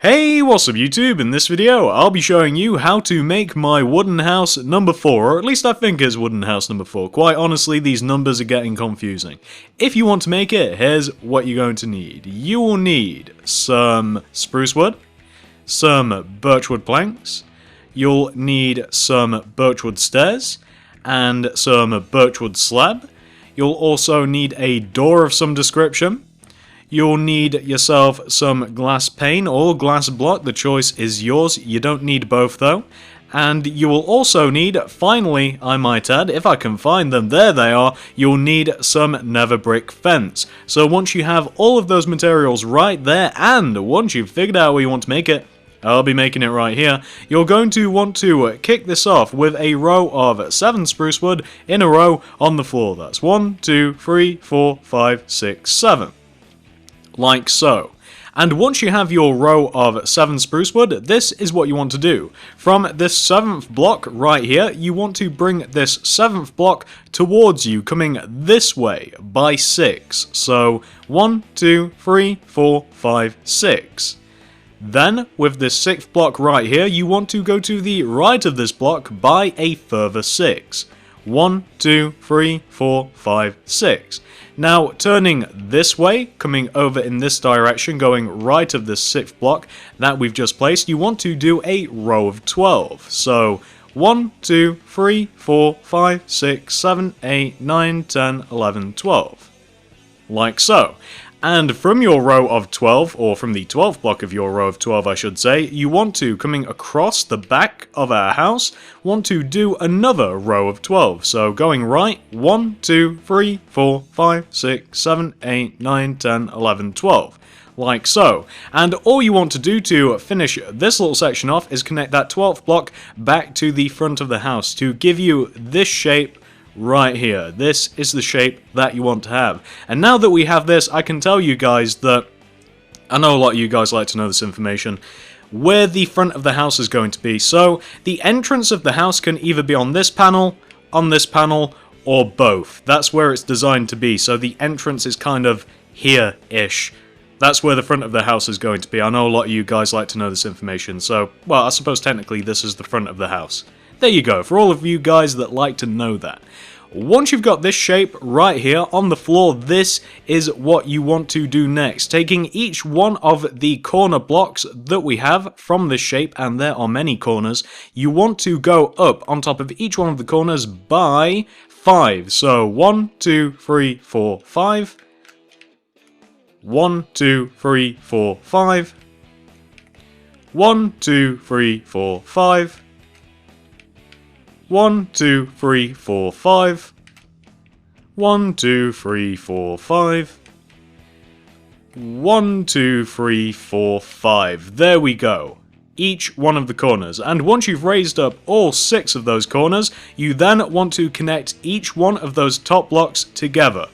Hey, what's up YouTube? In this video, I'll be showing you how to make my wooden house number 4, or at least I think it's wooden house number 4. Quite honestly, these numbers are getting confusing. If you want to make it, here's what you're going to need. You will need some spruce wood, some birchwood planks, you'll need some birchwood stairs, and some birchwood slab. You'll also need a door of some description. You'll need yourself some glass pane or glass block, the choice is yours, you don't need both though. And you will also need, finally I might add, if I can find them, there they are, you'll need some nether brick fence. So once you have all of those materials right there, and once you've figured out where you want to make it, I'll be making it right here, you're going to want to kick this off with a row of 7 spruce wood in a row on the floor. That's 1, 2, 3, 4, 5, 6, 7. Like so. And once you have your row of 7 spruce wood, this is what you want to do. From this 7th block right here, you want to bring this 7th block towards you, coming this way by 6. So 1, 2, 3, 4, 5, 6. Then, with this 6th block right here, you want to go to the right of this block by a further 6. 1, 2, 3, 4, 5, 6. Now, turning this way, coming over in this direction, going right of this 6th block that we've just placed, you want to do a row of 12. So, 1, 2, 3, 4, 5, 6, 7, 8, 9, 10, 11, 12. Like so. And from your row of 12, or from the 12th block of your row of 12 I should say, you want to, coming across the back of our house, want to do another row of 12. So going right, 1, 2, 3, 4, 5, 6, 7, 8, 9, 10, 11, 12. Like so. And all you want to do to finish this little section off is connect that 12th block back to the front of the house to give you this shape right here. This is the shape that you want to have. And now that we have this, I can tell you guys that, I know a lot of you guys like to know this information, where the front of the house is going to be. So the entrance of the house can either be on this panel, or both. That's where it's designed to be. So the entrance is kind of here-ish. That's where the front of the house is going to be. I know a lot of you guys like to know this information. So, well, I suppose technically this is the front of the house. There you go, for all of you guys that like to know that. Once you've got this shape right here on the floor, this is what you want to do next. Taking each one of the corner blocks that we have from this shape, and there are many corners, you want to go up on top of each one of the corners by 5. So 1, 2, 3, 4, 5. 1, 2, 3, 4, 5. 1, 2, 3, 4, 5. 1, 2, 3, 4, 5. 1, 2, 3, 4, 5. 1, 2, 3, 4, 5. There we go. Each one of the corners. And once you've raised up all 6 of those corners, you then want to connect each one of those top blocks together.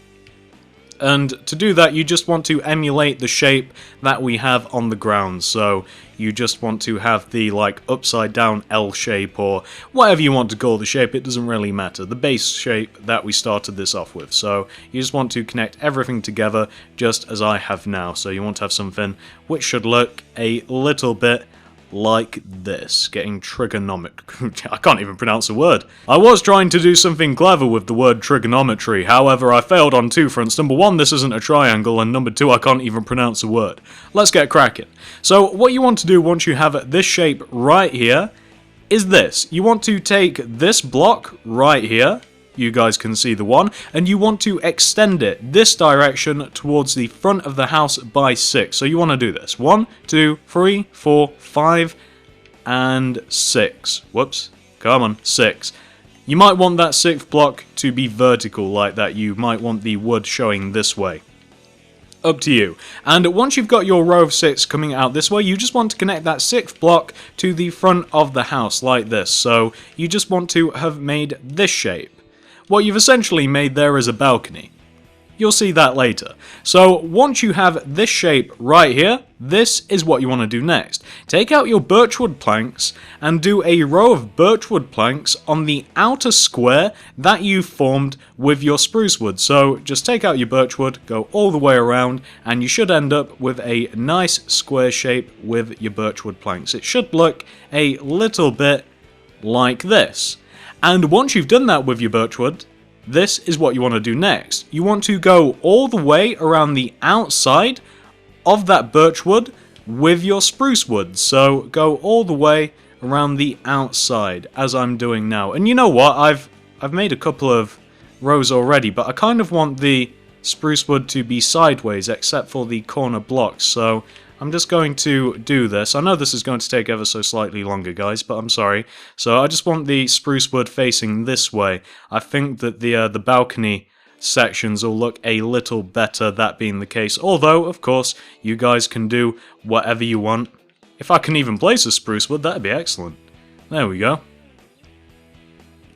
And to do that, you just want to emulate the shape that we have on the ground. So you just want to have the like upside down L shape, or whatever you want to call the shape, it doesn't really matter. The base shape that we started this off with. So you just want to connect everything together just as I have now. So you want to have something which should look a little bit like this, getting trigonomic. I can't even pronounce the word. I was trying to do something clever with the word trigonometry, however I failed on 2 fronts. Number 1, this isn't a triangle, and number 2, I can't even pronounce the word. Let's get cracking. So what you want to do once you have this shape right here is this. You want to take this block right here, you guys can see the one, and you want to extend it this direction towards the front of the house by 6. So you want to do this. 1, 2, 3, 4, 5, and 6. Whoops. Come on. 6. You might want that 6th block to be vertical like that. You might want the wood showing this way. Up to you. And once you've got your row of 6 coming out this way, you just want to connect that 6th block to the front of the house like this. So you just want to have made this shape. What you've essentially made there is a balcony. You'll see that later. So once you have this shape right here, this is what you want to do next. Take out your birchwood planks and do a row of birchwood planks on the outer square that you formed with your spruce wood. So just take out your birchwood, go all the way around, and you should end up with a nice square shape with your birchwood planks. It should look a little bit like this. And once you've done that with your birchwood, this is what you want to do next. You want to go all the way around the outside of that birchwood with your spruce wood. So go all the way around the outside, as I'm doing now. And you know what? I've made a couple of rows already, but I kind of want the spruce wood to be sideways, except for the corner blocks. So I'm just going to do this. I know this is going to take ever so slightly longer, guys, but I'm sorry. So I just want the spruce wood facing this way. I think that the balcony sections will look a little better, that being the case. Although, of course, you guys can do whatever you want. If I can even place a spruce wood, that'd be excellent. There we go.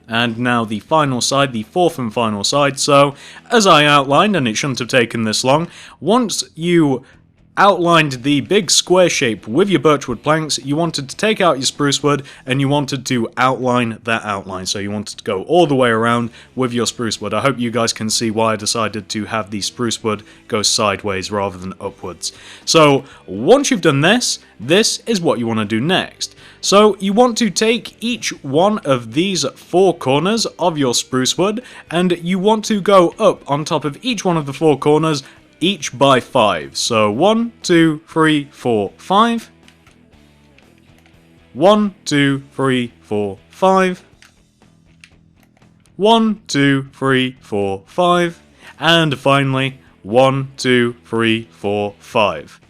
And now the final side, the fourth and final side. So, as I outlined, and it shouldn't have taken this long, once you outlined the big square shape with your birchwood planks, you wanted to take out your spruce wood and you wanted to outline that outline. So you wanted to go all the way around with your spruce wood. I hope you guys can see why I decided to have the spruce wood go sideways rather than upwards. So once you've done this, this is what you want to do next. So you want to take each one of these four corners of your spruce wood and you want to go up on top of each one of the four corners, each by 5. So 1, 2, 3, 4, 5. 1, 2, 3, 4, 5. 1, 2, 3, 4, 5. And finally, 1, 2, 3, 4, 5.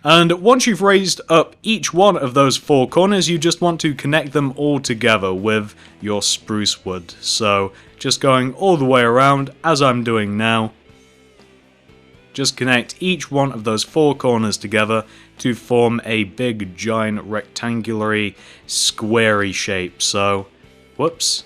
And once you've raised up each one of those four corners, you just want to connect them all together with your spruce wood. So just going all the way around, as I'm doing now. Just connect each one of those four corners together to form a big, giant, rectangular, squarey shape. So, whoops.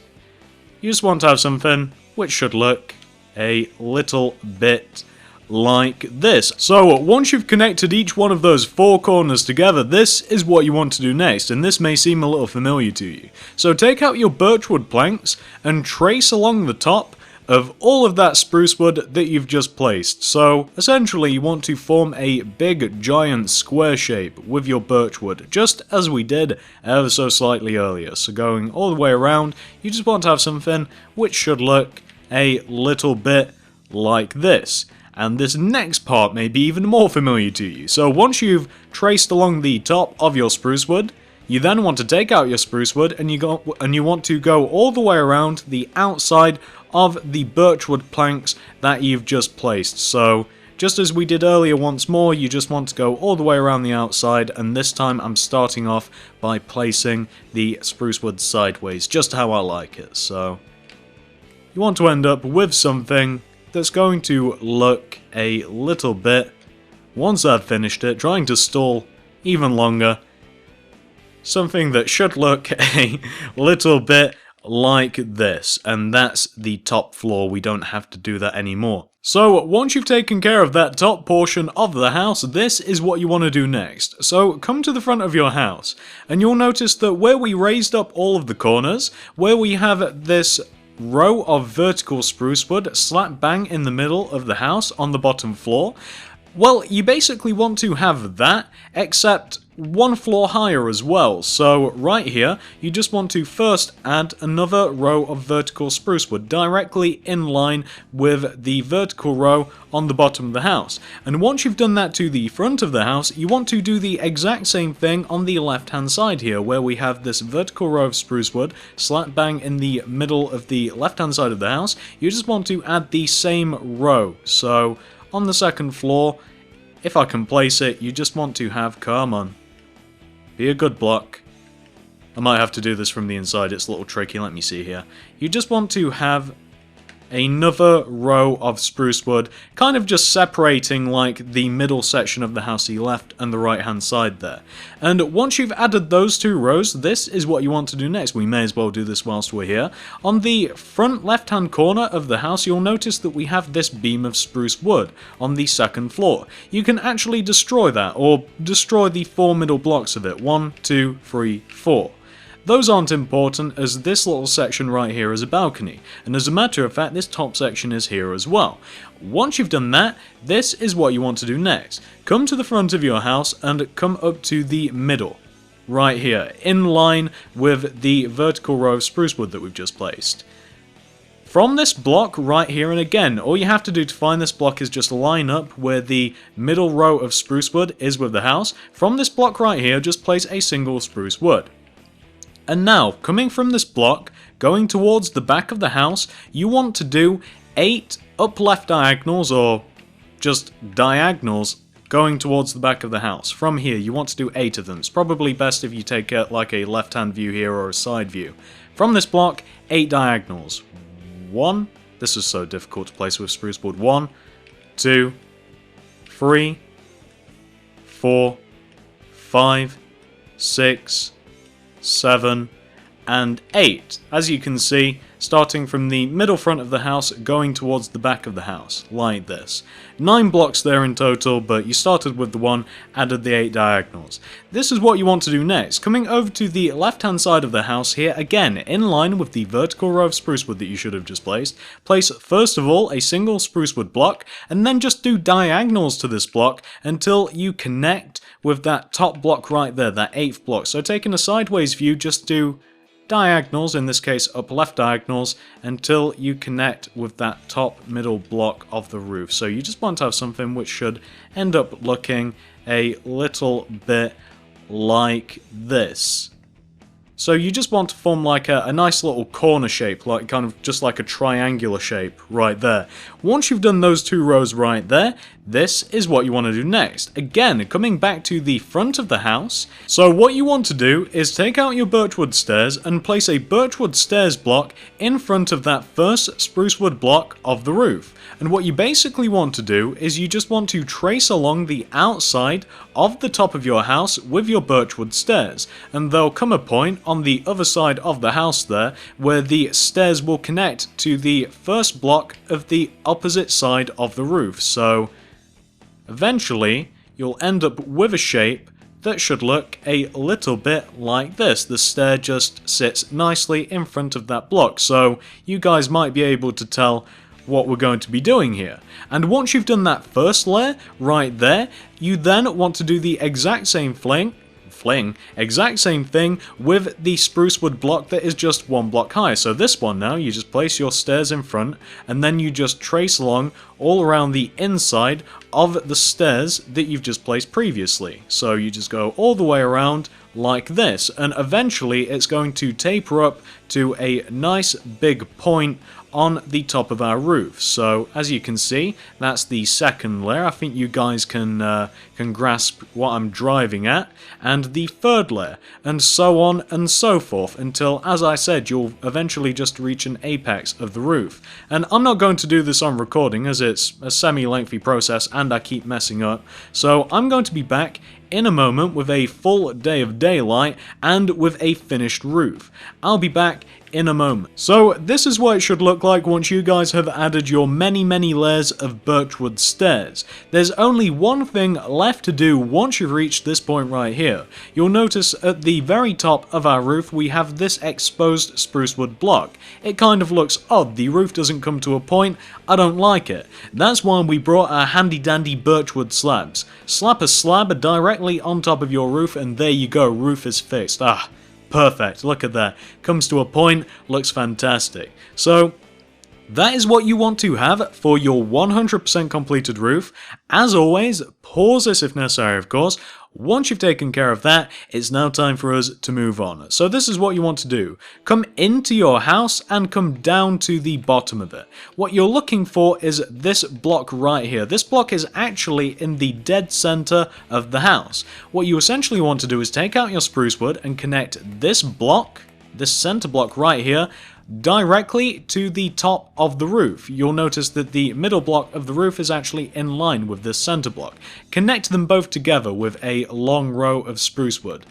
You just want to have something which should look a little bit like this. So, once you've connected each one of those four corners together, this is what you want to do next, and this may seem a little familiar to you. So, take out your birchwood planks and trace along the top of all of that spruce wood that you've just placed. So essentially you want to form a big giant square shape with your birchwood, just as we did ever so slightly earlier. So going all the way around, you just want to have something which should look a little bit like this. And this next part may be even more familiar to you. So once you've traced along the top of your spruce wood, you then want to take out your spruce wood and you want to go all the way around the outside of the birchwood planks that you've just placed. So just as we did earlier once more, you just want to go all the way around the outside, and this time I'm starting off by placing the spruce wood sideways, just how I like it. So you want to end up with something that's going to look a little bit, once I've finished it, trying to stall even longer, something that should look a little bit like this, and that's the top floor. We don't have to do that anymore. So once you've taken care of that top portion of the house, this is what you want to do next. So come to the front of your house, and you'll notice that where we raised up all of the corners, where we have this row of vertical spruce wood slap bang in the middle of the house on the bottom floor, well, you basically want to have that, except one floor higher as well. So right here, you just want to first add another row of vertical spruce wood directly in line with the vertical row on the bottom of the house. And once you've done that to the front of the house, you want to do the exact same thing on the left hand side here, where we have this vertical row of spruce wood slap bang in the middle of the left hand side of the house. You just want to add the same row. So on the second floor, if I can place it, you just want to have, come on, be a good block. I might have to do this from the inside, it's a little tricky, let me see here. You just want to have another row of spruce wood, kind of just separating like the middle section of the house to your left and the right hand side there. And once you've added those 2 rows, this is what you want to do next. We may as well do this whilst we're here. On the front left hand corner of the house, you'll notice that we have this beam of spruce wood on the 2nd floor. You can actually destroy that, or destroy the 4 middle blocks of it. 1, 2, 3, 4. Those aren't important, as this little section right here is a balcony, and as a matter of fact this top section is here as well. Once you've done that, this is what you want to do next. Come to the front of your house and come up to the middle, right here, in line with the vertical row of spruce wood that we've just placed. From this block right here, and again, all you have to do to find this block is just line up where the middle row of spruce wood is with the house. From this block right here, just place a single spruce wood. And now, coming from this block, going towards the back of the house, you want to do 8 up left diagonals, or just diagonals, going towards the back of the house. From here, you want to do 8 of them. It's probably best if you take like a left-hand view here or a side view. From this block, 8 diagonals. 1, this is so difficult to place with spruce wood. 1, 2, 3, 4, 5, 6, 7, and 8. As you can see, starting from the middle front of the house, going towards the back of the house, like this. 9 blocks there in total, but you started with the 1, added the 8 diagonals. This is what you want to do next. Coming over to the left-hand side of the house here, again, in line with the vertical row of spruce wood that you should have just placed, place first of all a single spruce wood block, and then just do diagonals to this block until you connect with that top block right there, that 8th block. So taking a sideways view, just do diagonals, in this case up left diagonals, until you connect with that top middle block of the roof. So you just want to have something which should end up looking a little bit like this. So you just want to form like a nice little corner shape, like kind of just like a triangular shape right there. Once you've done those 2 rows right there, this is what you want to do next. Again, coming back to the front of the house. So what you want to do is take out your birchwood stairs and place a birchwood stairs block in front of that first spruce wood block of the roof. And what you basically want to do is you just want to trace along the outside of the top of your house with your birchwood stairs, and there'll come a point on the other side of the house there where the stairs will connect to the first block of the opposite side of the roof. So eventually you'll end up with a shape that should look a little bit like this. The stair just sits nicely in front of that block, so you guys might be able to tell what we're going to be doing here. And once you've done that first layer right there, you then want to do the exact same exact same thing with the spruce wood block that is just 1 block high. So this one now, you just place your stairs in front, and then you just trace along all around the inside of the stairs that you've just placed previously. So you just go all the way around like this, and eventually it's going to taper up to a nice big point on the top of our roof. So as you can see, that's the second layer. I think you guys can grasp what I'm driving at. And the third layer, and so on and so forth, until, as I said, you'll eventually just reach an apex of the roof. And I'm not going to do this on recording, as it's a semi-lengthy process and I keep messing up. So I'm going to be back in a moment with a full day of daylight and with a finished roof. I'll be back in a moment. So this is what it should look like once you guys have added your many layers of birchwood stairs. There's only one thing left to do once you've reached this point right here. You'll notice at the very top of our roof we have this exposed spruce wood block. It kind of looks odd, the roof doesn't come to a point, I don't like it. That's why we brought our handy dandy birchwood slabs. Slap a slab directly on top of your roof and there you go, roof is fixed. Perfect, look at that. Comes to a point, looks fantastic. So that is what you want to have for your 100% completed roof. As always, pause this if necessary, of course. Once you've taken care of that, it's now time for us to move on. So this is what you want to do. Come into your house and come down to the bottom of it. What you're looking for is this block right here. This block is actually in the dead center of the house. What you essentially want to do is take out your spruce wood and connect this block, this center block right here, directly to the top of the roof. You'll notice that the middle block of the roof is actually in line with this center block. Connect them both together with a long row of spruce wood.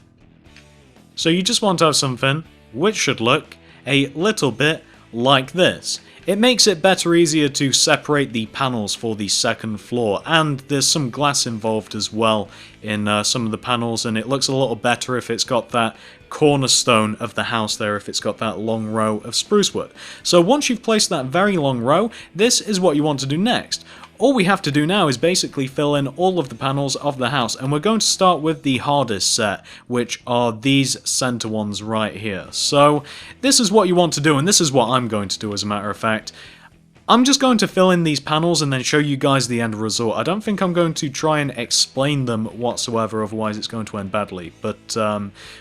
So you just want to have something which should look a little bit like this. It makes it better, easier to separate the panels for the second floor, and there's some glass involved as well in some of the panels, and it looks a little better if it's got that cornerstone of the house there, if it's got that long row of spruce wood. So once you've placed that very long row, this is what you want to do next. All we have to do now is basically fill in all of the panels of the house, and we're going to start with the hardest set, which are these center ones right here. So this is what you want to do, and this is what I'm going to do as a matter of fact. I'm just going to fill in these panels and then show you guys the end result. I don't think I'm going to try and explain them whatsoever, otherwise it's going to end badly. But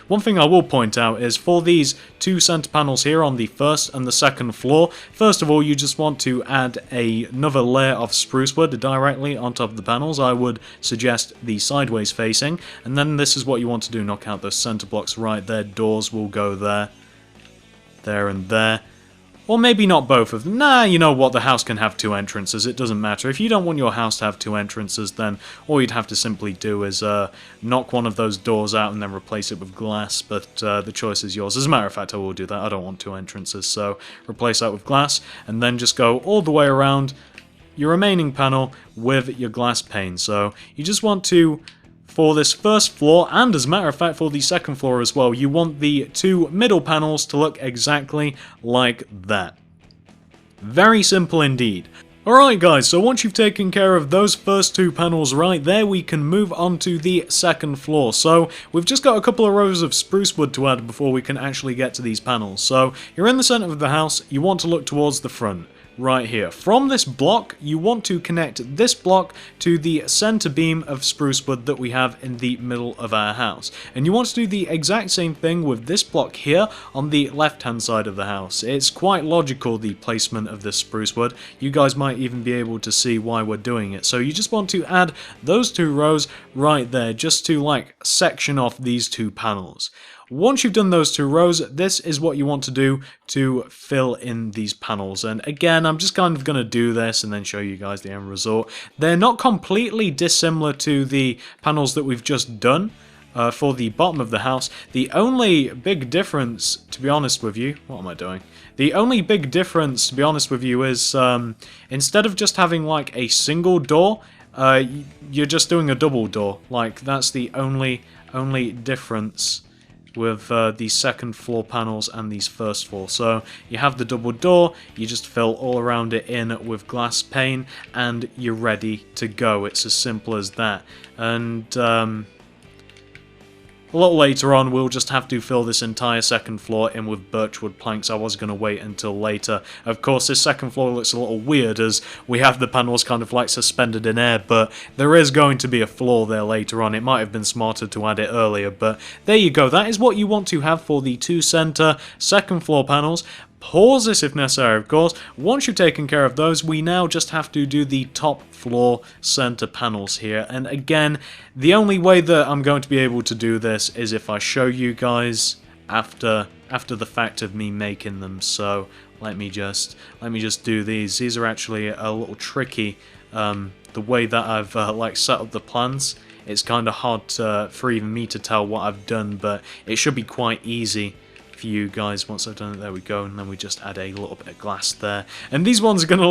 one thing I will point out is for these two center panels here on the first and the second floor, first of all you just want to add another layer of spruce wood directly on top of the panels. I would suggest the sideways facing, and then this is what you want to do, knock out those center blocks right there. Doors will go there, there and there. Or maybe not both of them. Nah, you know what, the house can have two entrances, it doesn't matter. If you don't want your house to have two entrances, then all you'd have to simply do is knock one of those doors out and then replace it with glass, but the choice is yours. As a matter of fact, I will do that. I don't want two entrances, so replace that with glass, and then just go all the way around your remaining panel with your glass pane. So you just want to, for this first floor, and as a matter of fact for the second floor as well, you want the two middle panels to look exactly like that. Very simple indeed. Alright guys, so once you've taken care of those first two panels right there, we can move on to the second floor. So we've just got a couple of rows of spruce wood to add before we can actually get to these panels. So you're in the center of the house, you want to look towards the front. Right here. From this block, you want to connect this block to the center beam of spruce wood that we have in the middle of our house. And you want to do the exact same thing with this block here on the left-hand side of the house. It's quite logical, the placement of this spruce wood. You guys might even be able to see why we're doing it. So you just want to add those two rows right there, just to like section off these two panels. Once you've done those two rows, this is what you want to do to fill in these panels. And again, I'm just kind of going to do this and then show you guys the end result. They're not completely dissimilar to the panels that we've just done for the bottom of the house. The only big difference, to be honest with you, what am I doing? The only big difference, to be honest with you, is instead of just having like a single door, you're just doing a double door. Like, that's the only difference with these second floor panels and these first floor. So you have the double door, you just fill all around it in with glass pane, and you're ready to go. It's as simple as that. And a little later on, we'll just have to fill this entire second floor in with birchwood planks. I was going to wait until later. Of course, this second floor looks a little weird as we have the panels kind of like suspended in air, but there is going to be a floor there later on. It might have been smarter to add it earlier, but there you go. That is what you want to have for the two center second floor panels. Pause this if necessary, of course. Once you've taken care of those, we now just have to do the top floor center panels here. And again, the only way that I'm going to be able to do this is if I show you guys after the fact of me making them. So let me just do these. These are actually a little tricky. The way that I've like set up the plans, it's kind of hard for even me to tell what I've done, but it should be quite easy for you guys once I've done it. There we go, and then we just add a little bit of glass there. And these ones are going to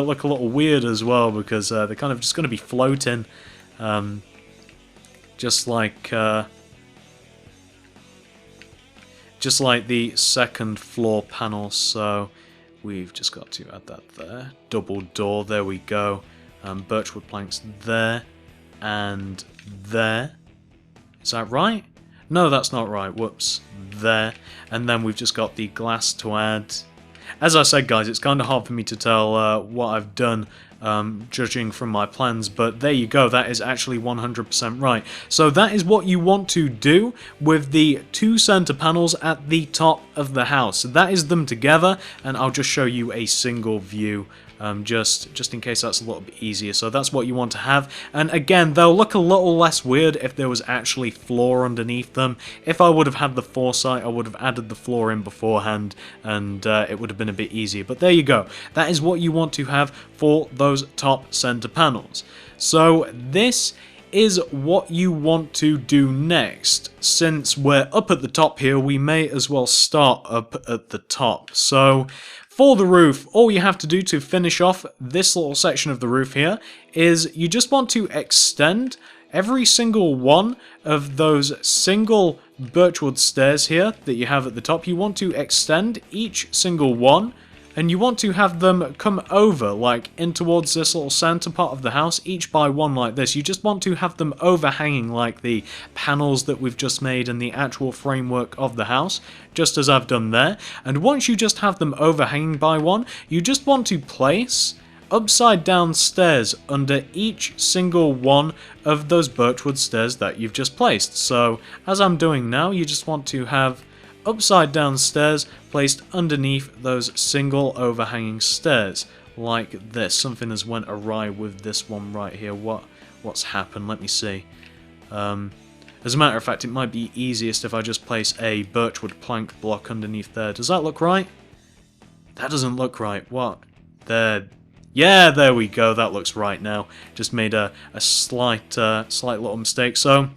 look a little weird as well, because they're kind of just going to be floating, just like the second floor panel. So we've just got to add that there. Double door, there we go. Birchwood planks there and there. Is that right? No, that's not right. Whoops. There. And then we've just got the glass to add. As I said, guys, it's kind of hard for me to tell what I've done, judging from my plans, but there you go. That is actually 100% right. So that is what you want to do with the two center panels at the top of the house. That is them together, and I'll just show you a single view just in case that's a little bit easier. So that's what you want to have. And again, they'll look a little less weird if there was actually floor underneath them. If I would have had the foresight, I would have added the floor in beforehand, and it would have been a bit easier. But there you go. That is what you want to have for those top center panels. So this is what you want to do next. Since we're up at the top here, we may as well start up at the top. So for the roof, all you have to do to finish off this little section of the roof here is you just want to extend every single one of those single birchwood stairs here that you have at the top. You want to extend each single one, and you want to have them come over, like, in towards this little center part of the house, each by one like this. You just want to have them overhanging like the panels that we've just made in the actual framework of the house, just as I've done there. And once you just have them overhanging by one, you just want to place upside down stairs under each single one of those birchwood stairs that you've just placed. So, as I'm doing now, you just want to have upside down stairs placed underneath those single overhanging stairs like this. Something has went awry with this one right here. What's happened? Let me see. As a matter of fact, it might be easiest if I just place a birchwood plank block underneath there. Does that look right? That doesn't look right. What? There. Yeah, there we go. That looks right now. Just made a slight little mistake. So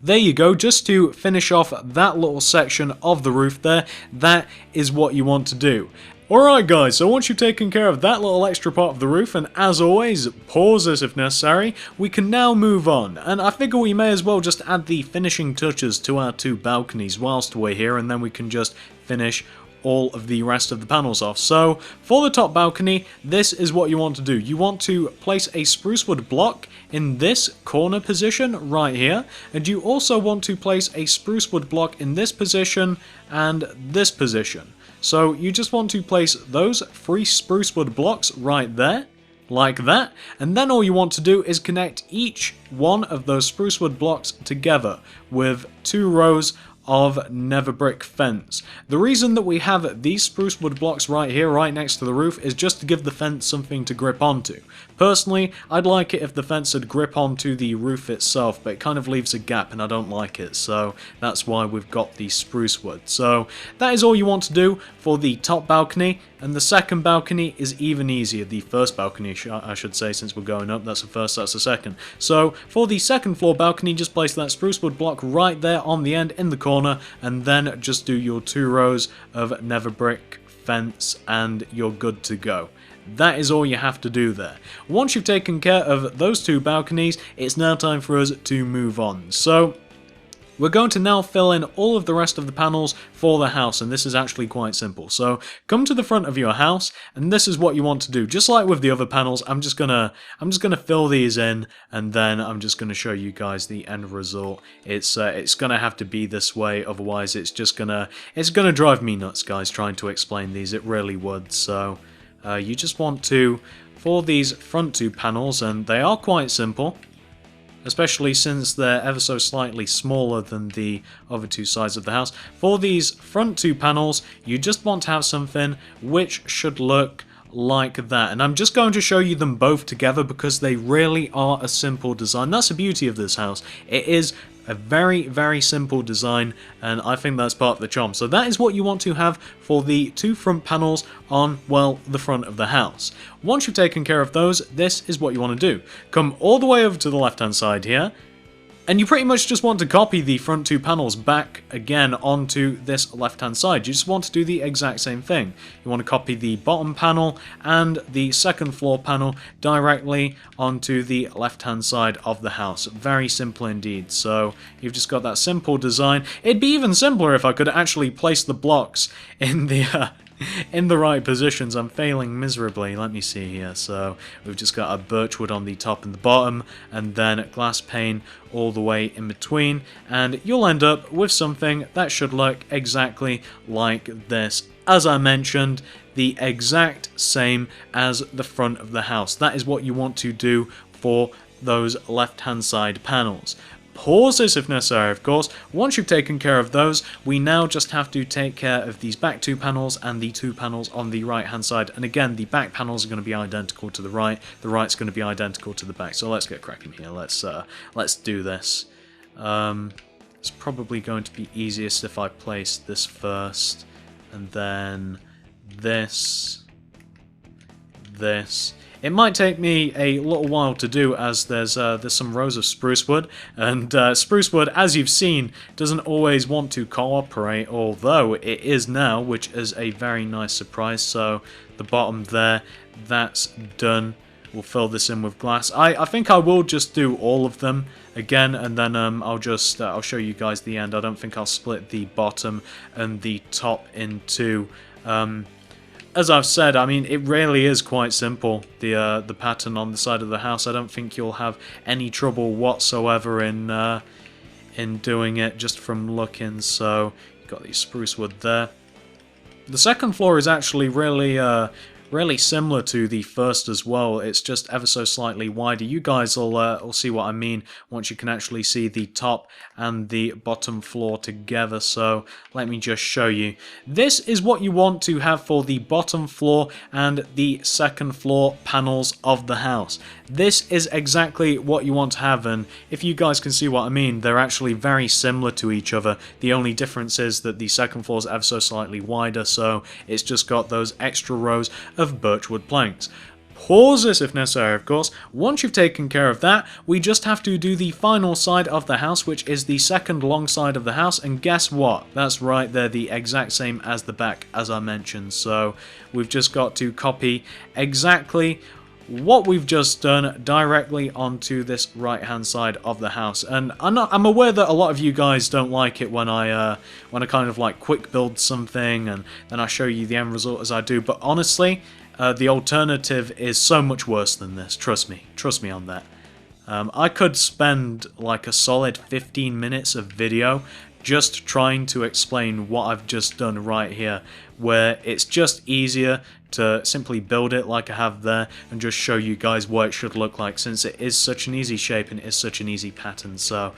there you go, just to finish off that little section of the roof there, that is what you want to do. Alright guys, so once you've taken care of that little extra part of the roof, and as always, pause this if necessary, we can now move on. And I figure we may as well just add the finishing touches to our two balconies whilst we're here, and then we can just finish all of the rest of the panels off. So for the top balcony, this is what you want to do. You want to place a spruce wood block in this corner position right here, and you also want to place a spruce wood block in this position and this position. So you just want to place those 3 spruce wood blocks right there, like that, and then all you want to do is connect each one of those spruce wood blocks together with 2 rows of nether brick fence. The reason that we have these spruce wood blocks right here, right next to the roof, is just to give the fence something to grip onto. Personally, I'd like it if the fence would grip onto the roof itself, but it kind of leaves a gap and I don't like it, so that's why we've got the spruce wood. So that is all you want to do for the top balcony, and the second balcony is even easier. The first balcony, I should say, since we're going up. That's the first, that's the second. So for the second floor balcony, just place that spruce wood block right there on the end in the corner, and then just do your 2 rows of nether brick fence and you're good to go. That is all you have to do there. Once you've taken care of those 2 balconies, it's now time for us to move on. So we're going to now fill in all of the rest of the panels for the house, and this is actually quite simple. So come to the front of your house, and this is what you want to do. Just like with the other panels, I'm just gonna fill these in, and then I'm just gonna show you guys the end result. It's gonna have to be this way, otherwise it's gonna drive me nuts, guys, trying to explain these. It really would. So you just want to, for these front 2 panels, and they are quite simple, especially since they're ever so slightly smaller than the other 2 sides of the house. For these front 2 panels, you just want to have something which should look like that. And I'm just going to show you them both together because they really are a simple design. That's the beauty of this house. It is a very, very simple design, and I think that's part of the charm. So that is what you want to have for the 2 front panels on, well, the front of the house. Once you've taken care of those, this is what you want to do. Come all the way over to the left-hand side here, and you pretty much just want to copy the front 2 panels back again onto this left-hand side. You just want to do the exact same thing. You want to copy the bottom panel and the second floor panel directly onto the left-hand side of the house. Very simple indeed. So you've just got that simple design. It'd be even simpler if I could actually place the blocks in the in the right positions. I'm failing miserably. Let me see here. So we've just got a birchwood on the top and the bottom, and then glass pane all the way in between, and you'll end up with something that should look exactly like this. As I mentioned, the exact same as the front of the house. That is what you want to do for those left-hand side panels. Pause this if necessary, of course. Once you've taken care of those, we now just have to take care of these back two panels and the two panels on the right hand side. And again, the back panels are going to be identical to the right's going to be identical to the back. So let's get cracking here. Let's do this. It's probably going to be easiest if I place this first, and then this. It might take me a little while to do, as there's some rows of spruce wood, and spruce wood, as you've seen, doesn't always want to cooperate, although it is now, which is a very nice surprise. So the bottom there, that's done. We'll fill this in with glass. I think I will just do all of them again, and then I'll show you guys the end. I don't think I'll split the bottom and the top in two. As I've said, I mean, it really is quite simple, the pattern on the side of the house. I don't think you'll have any trouble whatsoever in doing it just from looking. So you've got the spruce wood there. The second floor is actually really similar to the first as well. It's just ever so slightly wider. You guys will see what I mean once you can actually see the top and the bottom floor together. So let me just show you. This is what you want to have for the bottom floor and the second floor panels of the house. This is exactly what you want to have, and if you guys can see what I mean, they're actually very similar to each other. The only difference is that the second floor is ever so slightly wider, so it's just got those extra rows of birchwood planks. Pause this if necessary, of course. Once you've taken care of that, we just have to do the final side of the house, which is the second long side of the house, and guess what? That's right, they're the exact same as the back, as I mentioned. So we've just got to copy exactly what we've just done directly onto this right hand side of the house. And I'm aware that a lot of you guys don't like it when I kind of like quick build something and then I show you the end result as I do, but honestly, the alternative is so much worse than this. Trust me on that. I could spend like a solid 15 minutes of video just trying to explain what I've just done right here, where it's just easier to simply build it like I have there and just show you guys what it should look like, since it is such an easy shape and it is such an easy pattern. So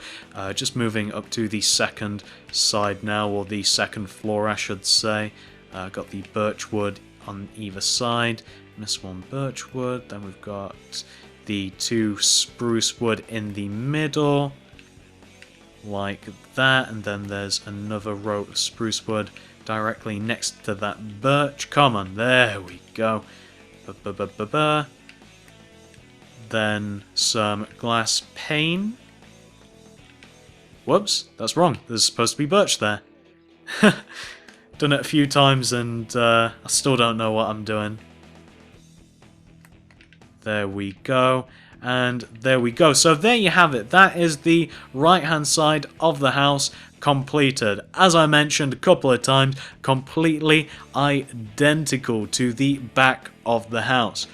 just moving up to the second side now, or the second floor I should say. Got the birch wood on either side, and this one birch wood, then we've got the two spruce wood in the middle like that, and then there's another row of spruce wood directly next to that birch. Come on, there we go. Then some glass pane. Whoops, that's wrong. There's supposed to be birch there. Done it a few times and I still don't know what I'm doing. There we go. And there we go. So there you have it. That is the right hand side of the house completed. As I mentioned a couple of times, completely identical to the back of the house.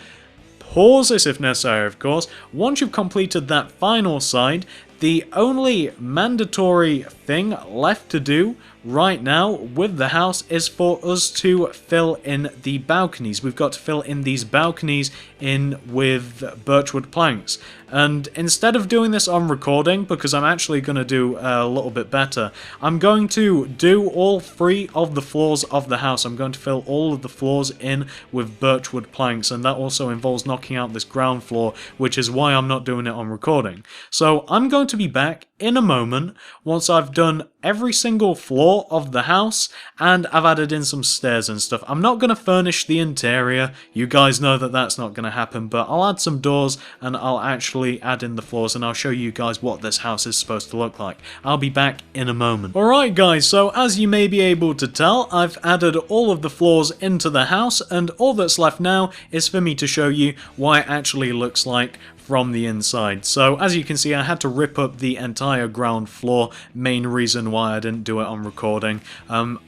Pause this if necessary, of course. Once you've completed that final side, the only mandatory thing left to do right now with the house is for us to fill in the balconies. We've got to fill in these balconies in with birchwood planks. And instead of doing this on recording, because I'm actually going to do a little bit better, I'm going to do all three of the floors of the house. I'm going to fill all of the floors in with birchwood planks, and that also involves knocking out this ground floor, which is why I'm not doing it on recording. So I'm going to be back in a moment once I've done every single floor of the house and I've added in some stairs and stuff. I'm not going to furnish the interior. You guys know that that's not going to happen, but I'll add some doors and I'll actually add in the floors, and I'll show you guys what this house is supposed to look like. I'll be back in a moment. Alright guys, so as you may be able to tell, I've added all of the floors into the house, and all that's left now is for me to show you what it actually looks like from the inside. So as you can see, I had to rip up the entire ground floor, main reason why I didn't do it on recording.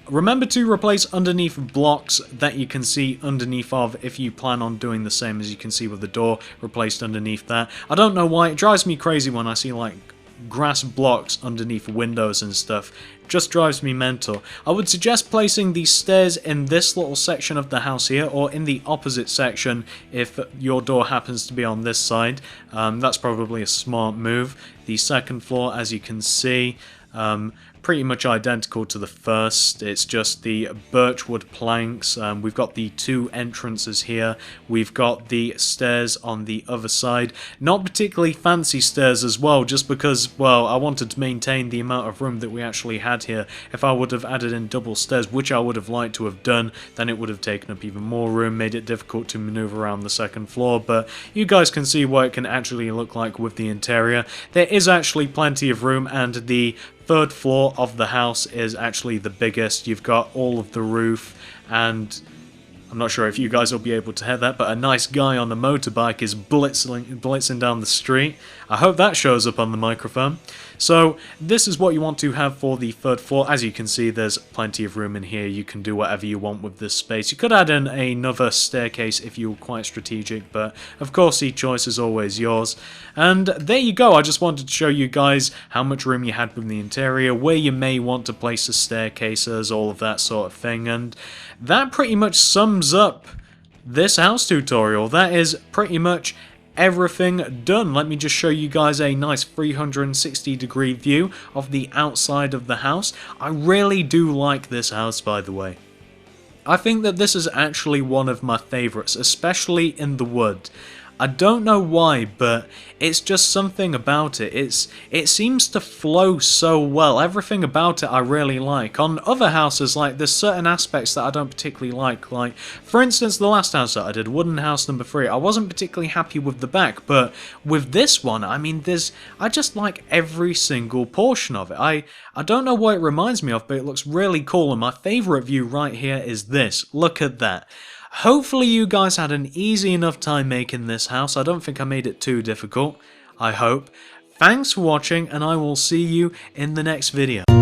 Remember to replace underneath blocks that you can see underneath of if you plan on doing the same, as you can see with the door replaced underneath that. I don't know why, it drives me crazy when I see like grass blocks underneath windows and stuff. Just drives me mental. I would suggest placing these stairs in this little section of the house here, or in the opposite section if your door happens to be on this side. That's probably a smart move. The second floor, as you can see, pretty much identical to the first. It's just the birchwood planks. We've got the two entrances here. We've got the stairs on the other side. Not particularly fancy stairs as well, just because, well, I wanted to maintain the amount of room that we actually had here. If I would have added in double stairs, which I would have liked to have done, then it would have taken up even more room, made it difficult to maneuver around the second floor, but you guys can see what it can actually look like with the interior. There is actually plenty of room, and the third floor of the house is actually the biggest. You've got all of the roof, and I'm not sure if you guys will be able to hear that, but a nice guy on a motorbike is blitzing down the street. I hope that shows up on the microphone. So this is what you want to have for the third floor. As you can see, there's plenty of room in here. You can do whatever you want with this space. You could add in another staircase if you were quite strategic, but of course the choice is always yours. And there you go. I just wanted to show you guys how much room you had with the interior, where you may want to place the staircases, all of that sort of thing. And that pretty much sums up this house tutorial. That is pretty much everything done. Let me just show you guys a nice 360-degree view of the outside of the house. I really do like this house, by the way. I think that this is actually one of my favourites, especially in the wood. I don't know why, but it's just something about it. It seems to flow so well. Everything about it I really like. On other houses, like, there's certain aspects that I don't particularly like. Like, for instance, the last house that I did, wooden house number 3, I wasn't particularly happy with the back, but with this one, I mean, I just like every single portion of it. I don't know what it reminds me of, but it looks really cool, and my favourite view right here is this. Look at that. Hopefully you guys had an easy enough time making this house. I don't think I made it too difficult. I hope. Thanks for watching, and I will see you in the next video.